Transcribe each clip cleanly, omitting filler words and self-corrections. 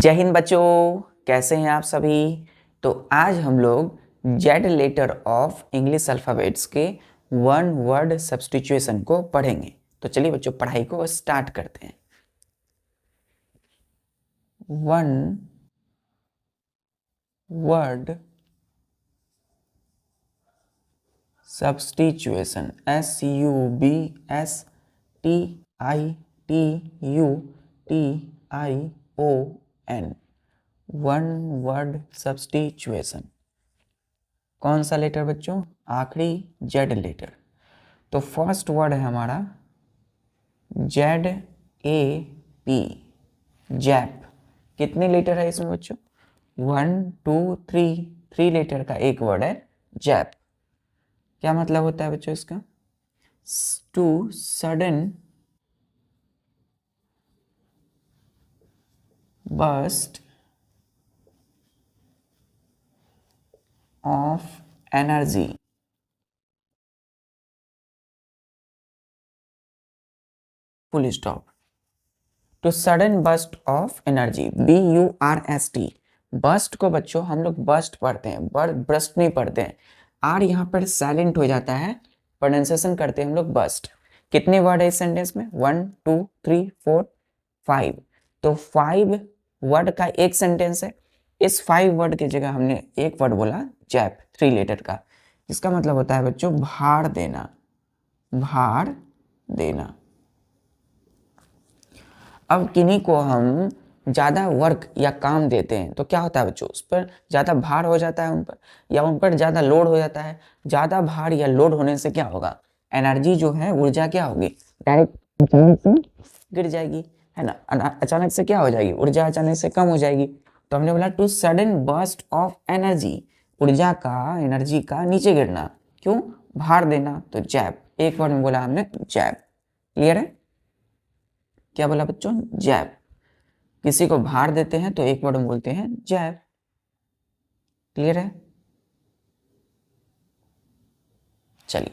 जय हिंद बच्चों, कैसे हैं आप सभी। तो आज हम लोग Z letter of English alphabets के वन वर्ड सब्स्टिट्यूशन को पढ़ेंगे। तो चलिए बच्चों, पढ़ाई को स्टार्ट करते हैं। One word substitution, SUBSTITUTION, one word substitution. कौन सा लेटर बच्चों? आखिरी जेड लेटर। तो फर्स्ट वर्ड है हमारा ZAP, जैप। कितने लेटर है इसमें बच्चों? 1 2 3 लेटर का एक वर्ड है जैप। क्या मतलब होता है बच्चों इसका? To sudden burst of energy. Full stop. To sudden burst of energy, BURST। Burst को बच्चों हम लोग बर्स्ट पढ़ते हैं, ब्रस्ट नहीं पढ़ते हैं। आर यहाँ पर साइलेंट हो जाता है, प्रोनाउंसिएशन करते हैं हम लोग बर्स्ट। कितने वर्ड है इस सेंटेंस में? 1 2 3 4 5। तो 5 वर्ड का एक सेंटेंस है। इस 5 वर्ड की जगह हमने एक वर्ड बोला जैप, 3 लेटर का। इसका मतलब होता है बच्चों भार देना, भार देना। अब किन्हीं को हम ज़्यादा वर्क या काम देते हैं तो क्या होता है बच्चों? उस पर ज़्यादा भार हो जाता है, उन पर, या उन पर ज़्यादा लोड हो जाता है। ज़्यादा भार या लोड होने से क्या होगा? एनर्जी जो है, ऊर्जा क्या होगी? डायरेक्ट अचानक से गिर जाएगी, है ना। अचानक से क्या हो जाएगी? ऊर्जा अचानक से कम हो जाएगी। तो हमने बोला to sudden burst of energy, ऊर्जा का, एनर्जी का नीचे गिरना। क्यों? भार देना। तो जैप, एक वर्ड में बोला हमने जैप। क्लियर है? क्या बोला बच्चों? जैब। किसी को भार देते हैं तो एक वर्ड में बोलते हैं जैब। क्लियर है? चलिए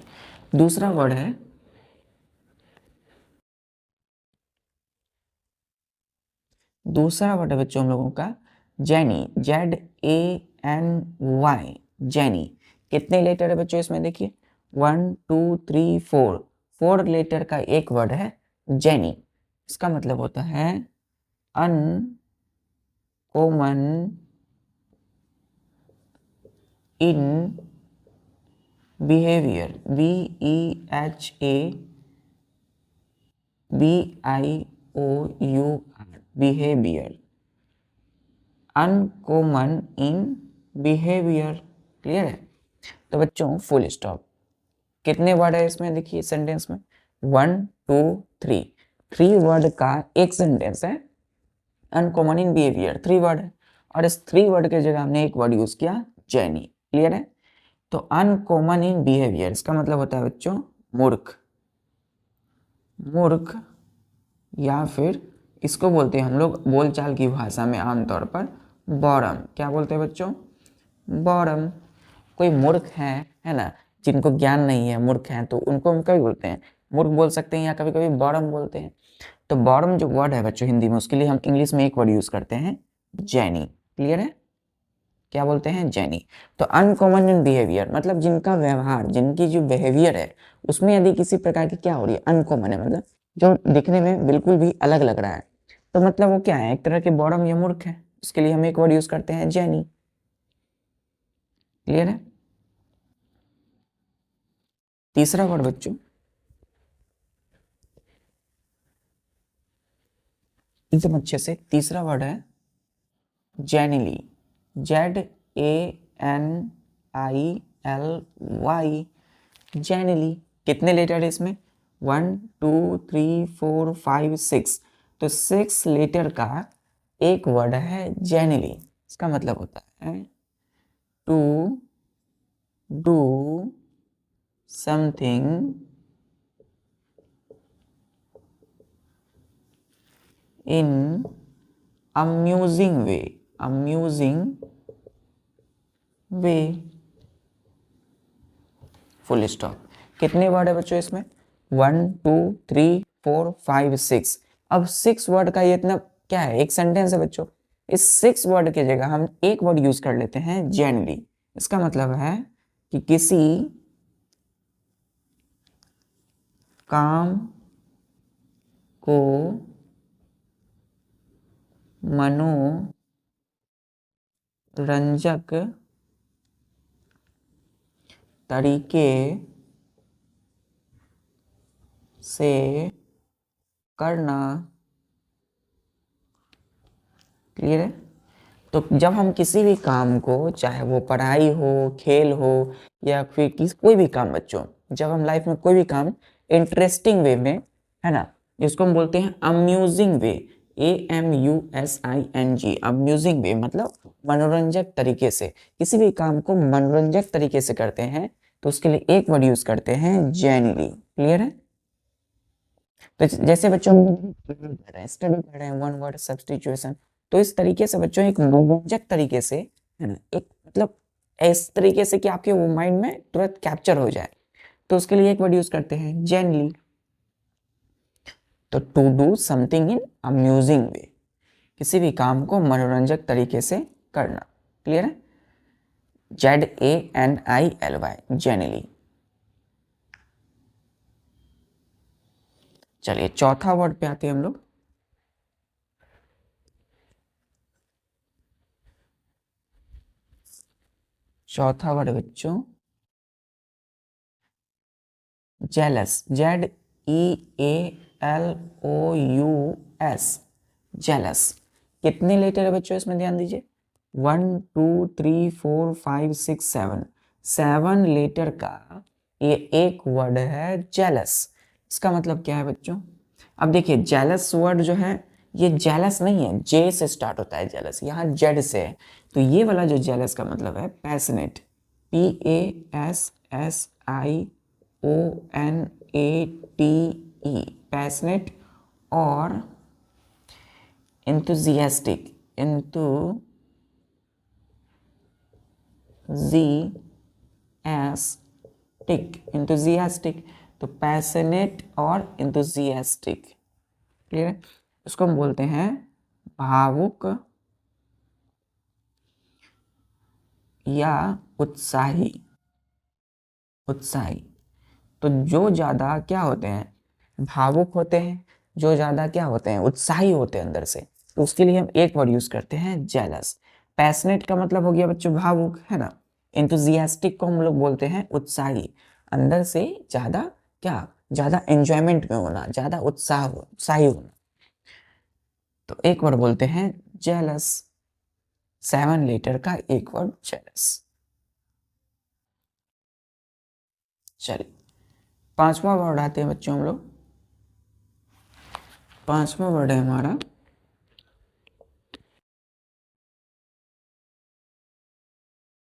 दूसरा वर्ड है बच्चों हम लोगों का जैनी, ZANY, जैनी। कितने लेटर है बच्चों इसमें? देखिए 1 2 3 4, 4 लेटर का एक वर्ड है जैनी। इसका मतलब होता है uncommon in behaviour, BEHAVIOUR, behaviour. Uncommon in behaviour. Clear है? तो बच्चों फुल स्टॉप। कितने वर्ड है इसमें? देखिए सेंटेंस में 1 2 3, 3 वर्ड का एक सेंटेंस है। अनकॉमन इन बिहेवियर 3 वर्ड है, और इस 3 वर्ड के जगह हमने एक वर्ड यूज किया जैनी। क्लियर है? तो अनकॉमन इन बिहेवियर इसका मतलब होता है बच्चों मूर्ख, मूर्ख, या फिर इसको बोलते हैं हम लोग बोलचाल की भाषा में आमतौर पर बॉरम। क्या बोलते हैं बच्चों? बॉरम। कोई मूर्ख है ना, जिनको ज्ञान नहीं है, मूर्ख हैं, तो उनको हम कभी बोलते हैं मूर्ख बोल सकते हैं, या कभी कभी बॉरम बोलते हैं। तो बॉरम जो वर्ड है बच्चों हिंदी में, उसके लिए हम इंग्लिश में एक वर्ड यूज करते हैं जैनी। क्लियर है? क्या बोलते हैं? जैनी। तो अनकॉमन इन बिहेवियर मतलब जिनका व्यवहार, जिनकी जो बिहेवियर है उसमें यदि किसी प्रकार की क्या हो रही है, अनकॉमन है, मतलब जो दिखने में बिल्कुल भी अलग लग रहा है, तो मतलब वो क्या है? एक तरह के बॉरम या मूर्ख है। उसके लिए हम एक वर्ड यूज करते हैं जैनी। क्लियर है? तीसरा वर्ड बच्चों एकदम अच्छे से, तीसरा वर्ड है जेनिली, ZANILY, जेनिली। कितने लेटर है इसमें? 1 2 3 4 5 6। तो 6 लेटर का एक वर्ड है जेनिली। इसका मतलब होता है to do something in amusing way, amusing way. Full stop. कितने वर्ड है बच्चों इसमें? 1 2 3 4 5 6। अब 6 वर्ड का ये इतना क्या है? एक सेंटेंस है बच्चों। इस 6 वर्ड की जगह हम एक वर्ड यूज कर लेते हैं जेनरली। इसका मतलब है कि किसी काम को मनोरंजक तरीके से करना। क्लियर है? तो जब हम किसी भी काम को, चाहे वो पढ़ाई हो, खेल हो, या फिर कोई भी काम बच्चों, जब हम लाइफ में कोई भी काम इंटरेस्टिंग वे में, है ना, जिसको हम बोलते हैं अम्यूजिंग वे, AMUSING, अम्यूजिंग वे मतलब मनोरंजक तरीके से, किसी भी काम को मनोरंजक तरीके से करते हैं, तो उसके लिए एक वर्ड यूज करते हैं जेन्युइनली। क्लियर है? तो जैसे बच्चों स्टडी कर रहे हैं, वन वर्ड सब्स्टिट्यूशन, तो इस तरीके से बच्चों एक मनोरंजक तरीके से, है ना, एक मतलब इस तरीके से कि आपके वो माइंड में तुरंत कैप्चर हो जाए, तो उसके लिए एक वर्ड यूज करते हैं जेनली। तो to do something in amusing way, किसी भी काम को मनोरंजक तरीके से करना। क्लियर है? JANILY, genuinely. चलिए चौथा वर्ड पे आते हैं हम लोग। चौथा वर्ड बच्चों जेलस, JEALOUS, जेलस। कितने लेटर है बच्चों इसमें, ध्यान दीजिए। 1 2 3 4 5 6 7, 7 लेटर का ये एक वर्ड है जेलस। इसका मतलब क्या है बच्चों? अब देखिए जेलस वर्ड जो है, ये जेलस नहीं है, जे से स्टार्ट होता है जेलस, यहाँ जेड से है। तो ये वाला जो जेलस का मतलब है पैशनेट, PASSIONATE, पैशनेट, और enthusiastic, enthusiastic, तो पैशनेट और enthusiastic। क्लियर है? इसको हम बोलते हैं भावुक या उत्साही। उत्साही, तो जो ज्यादा क्या होते हैं, भावुक होते हैं, जो ज्यादा क्या होते हैं, उत्साही होते हैं अंदर से, तो उसके लिए हम एक वर्ड यूज करते हैं जेलस। पैशनेट का मतलब हो गया बच्चों भावुक, है ना। एंथुजियास्टिक को हम लोग बोलते हैं उत्साही, अंदर से ज्यादा क्या, ज्यादा एंजॉयमेंट में होना, ज्यादा उत्साही होना, तो एक वर्ड बोलते हैं जेलस। 7 लेटर का एक वर्ड जेलस। चलिए पांचवा वर्ड आते हैं बच्चों हम लोग। पांचवा वर्ड है हमारा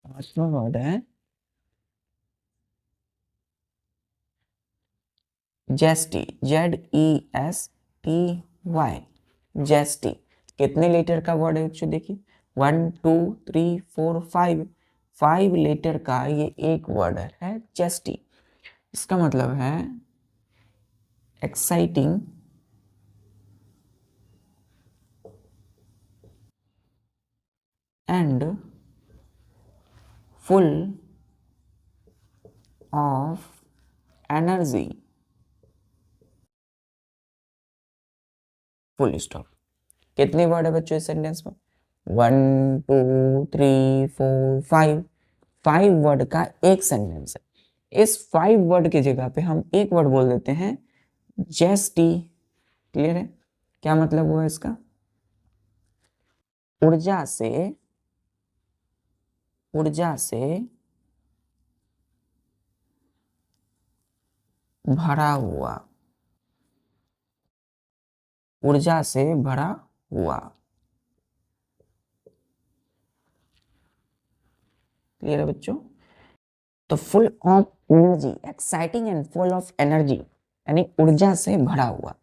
पांचवा वर्ड है जेस्टी, JESTY, जेस्टी। कितने लेटर का वर्ड है बच्चों? देखिए 1 2 3 4 5, 5 लेटर का ये एक वर्ड है जेस्टी। इसका मतलब है exciting, and full of energy. Full stop. कितने वर्ड है बच्चों इस सेंटेंस में? 1 2 3 4 5, 5 वर्ड का एक सेंटेंस है। इस 5 वर्ड की जगह पे हम एक वर्ड बोल देते हैं जेस्टी। क्लियर है? क्या मतलब हुआ इसका? ऊर्जा से, ऊर्जा से भरा हुआ, ऊर्जा से भरा हुआ। क्लियर है बच्चों? तो full of energy, exciting and full of energy, यानी ऊर्जा से भरा हुआ।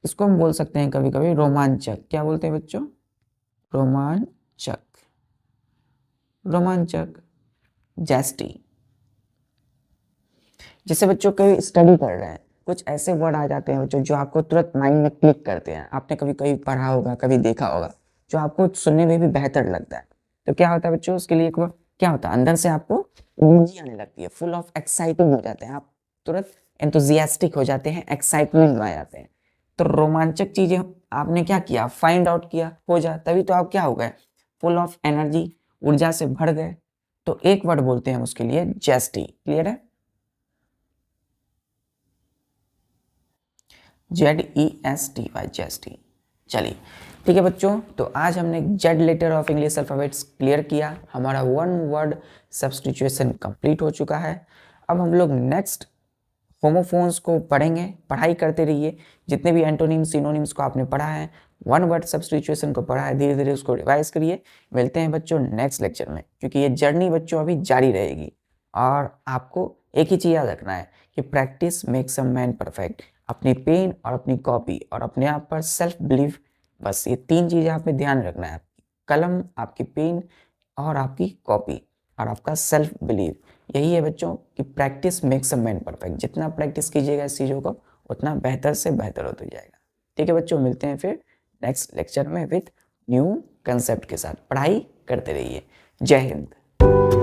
इसको हम बोल सकते हैं कभी कभी रोमांचक। क्या बोलते हैं बच्चों? रोमांचक, रोमांचक, जेस्टी। जैसे बच्चों कभी स्टडी कर रहे हैं, कुछ ऐसे वर्ड आ जाते हैं बच्चों जो आपको तुरंत माइंड में क्लिक करते हैं। आपने कभी कभी पढ़ा होगा, कभी देखा होगा, जो आपको सुनने में भी बेहतर लगता है। तो क्या होता है बच्चों, उसके लिए एक क्या होता है, अंदर से आपको एनर्जी आने लगती है, फुल ऑफ एक्साइटमेंट हो जाते हैं आप, तुरंत एंथुजियास्टिक हो जाते हैं, एक्साइटमेंट में आ जाते हैं। तो रोमांचक चीजें आपने क्या किया, फाइंड आउट किया, हो जा, तभी तो आप क्या हो गए, फुल ऑफ एनर्जी, ऊर्जा से भर गए। तो एक वर्ड बोलते हैं उसके लिए, जेस्टी। क्लियर है? ZESTY, zesty. चलिए ठीक है बच्चों, तो आज हमने Z letter of English alphabets clear किया, हमारा वन वर्ड सब्स्टिट्यूशन कंप्लीट हो चुका है। अब हम लोग नेक्स्ट होमोफोन्स को पढ़ेंगे, पढ़ाई करते रहिए, जितने भी एंटोनिम्स सिनोनिम्स को आपने पढ़ा है, वन वर्ड सब्स्टिट्यूशन को पढ़ा है, धीरे धीरे उसको रिवाइज करिए। मिलते हैं बच्चों नेक्स्ट लेक्चर में, क्योंकि ये जर्नी बच्चों अभी जारी रहेगी। और आपको एक ही चीज़ याद रखना है कि practice makes a man perfect. अपनी पेन और अपनी कॉपी और अपने आप पर सेल्फ बिलीव, बस ये तीन चीज़ें आप में ध्यान रखना है। आपकी कलम, आपकी पेन और आपकी कॉपी और आपका सेल्फ बिलीव, यही है बच्चों कि practice makes a man perfect. जितना प्रैक्टिस कीजिएगा इस चीज़ों को, उतना बेहतर से बेहतर होता जाएगा। ठीक है बच्चों, मिलते हैं फिर नेक्स्ट लेक्चर में विथ न्यू कंसेप्ट के साथ। पढ़ाई करते रहिए। जय हिंद।